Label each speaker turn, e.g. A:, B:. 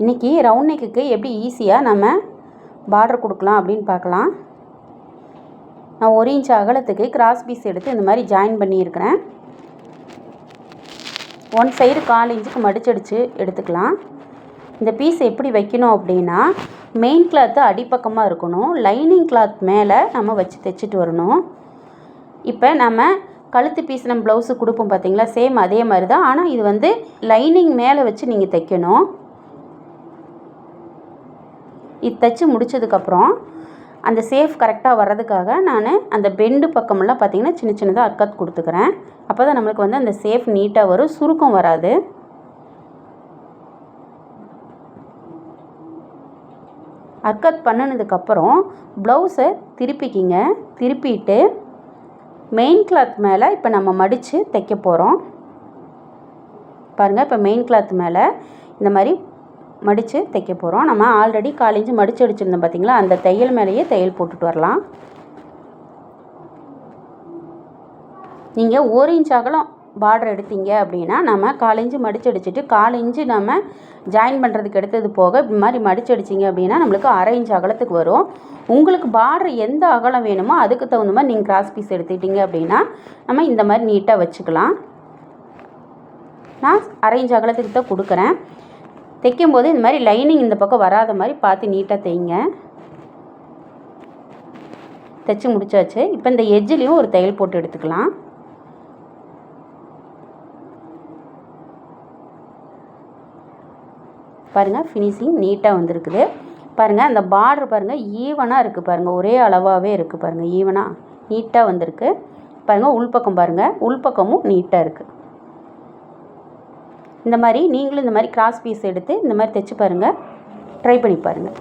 A: இன்றைக்கி ரவுண்ட் நெக்குக்கு எப்படி ஈஸியாக நம்ம பார்டர் கொடுக்கலாம் அப்படின்னு பார்க்கலாம். நான் 1 இன்ச் அகலத்துக்கு கிராஸ் பீஸ் எடுத்து இந்த மாதிரி ஜாயின் பண்ணியிருக்கிறேன். 1 சைடு 1/4 இன்ச்சுக்கு மடிச்சடிச்சு எடுத்துக்கலாம். இந்த பீஸ் எப்படி வைக்கணும் அப்படின்னா, மெயின் கிளாத்து அடிப்பக்கமாக இருக்கணும், லைனிங் கிளாத் மேலே நம்ம வச்சு தைச்சிட்டு வரணும். இப்போ நம்ம கழுத்து பீஸ் நம்ம ப்ளவுஸு கொடுப்போம் பார்த்தீங்களா, சேம் அதே மாதிரி தான். ஆனால் இது லைனிங் மேலே வச்சு நீங்கள் தைக்கணும். இது தைச்சி முடித்ததுக்கப்புறம் அந்த சேஃப் கரெக்டாக வர்றதுக்காக நான் அந்த பெண்டு பக்கமெல்லாம் பார்த்திங்கன்னா சின்ன சின்னதாக அர்க்கத் கொடுத்துக்கிறேன். அப்போ தான் நம்மளுக்கு அந்த சேஃப் நீட்டாக வரும், சுருக்கம் வராது. அர்க்கத் பண்ணினதுக்கப்புறம் ப்ளவுஸை திருப்பிக்கிங்க. திருப்பிட்டு மெயின் கிளாத் மேலே இப்போ நம்ம மடித்து தைக்க போகிறோம். பாருங்கள், இப்போ மெயின் கிளாத் மேலே இந்த மாதிரி மடித்து தைக்க போகிறோம். நம்ம ஆல்ரெடி 1/4 இன்ச்சு மடித்து அடிச்சிருந்தோம் பார்த்திங்களா, அந்த தையல் மேலேயே தையல் போட்டுட்டு வரலாம். நீங்கள் 1 இன்ச் அகலம் பார்டர் எடுத்தீங்க அப்படின்னா நம்ம 1/4 இன்ச்சு மடித்து அடிச்சுட்டு 1/4 இன்ச்சு நம்ம ஜாயின் பண்ணுறதுக்கு எடுத்தது போக இது மாதிரி மடித்து அடிச்சிங்க அப்படின்னா நம்மளுக்கு 1/2 இன்ச் அகலத்துக்கு வரும். உங்களுக்கு பார்டர் எந்த அகலம் வேணுமோ அதுக்கு தகுந்த மாதிரி நீங்கள் கிராஸ் பீஸ் எடுத்துக்கிட்டீங்க அப்படின்னா நம்ம இந்த மாதிரி நீட்டாக வச்சுக்கலாம். நான் 1/2 இன்ச் அகலத்துக்கு தான் கொடுக்குறேன். தைக்கும்போது இந்த மாதிரி லைனிங் இந்த பக்கம் வராத மாதிரி பார்த்து நீட்டாக தைங்க. தைச்சி முடிச்சாச்சு. இப்போ இந்த எட்ஜ்லேயும் ஒரு தையல் போட்டு எடுத்துக்கலாம். பாருங்கள், ஃபினிஷிங் நீட்டாக வந்திருக்குது. பாருங்கள், அந்த பார்டர் பாருங்கள் ஈவனாக இருக்குது. பாருங்கள், ஒரே அளவாகவே இருக்குது. பாருங்கள், ஈவனாக நீட்டாக வந்திருக்கு. பாருங்கள், உள்பக்கம் பாருங்கள், உள்பக்கமும் நீட்டாக இருக்குது. இந்த மாதிரி நீங்களும் இந்த மாதிரி கிராஸ் பீஸ் எடுத்து இந்த மாதிரி தைச்சி பாருங்கள், ட்ரை பண்ணி பாருங்கள்.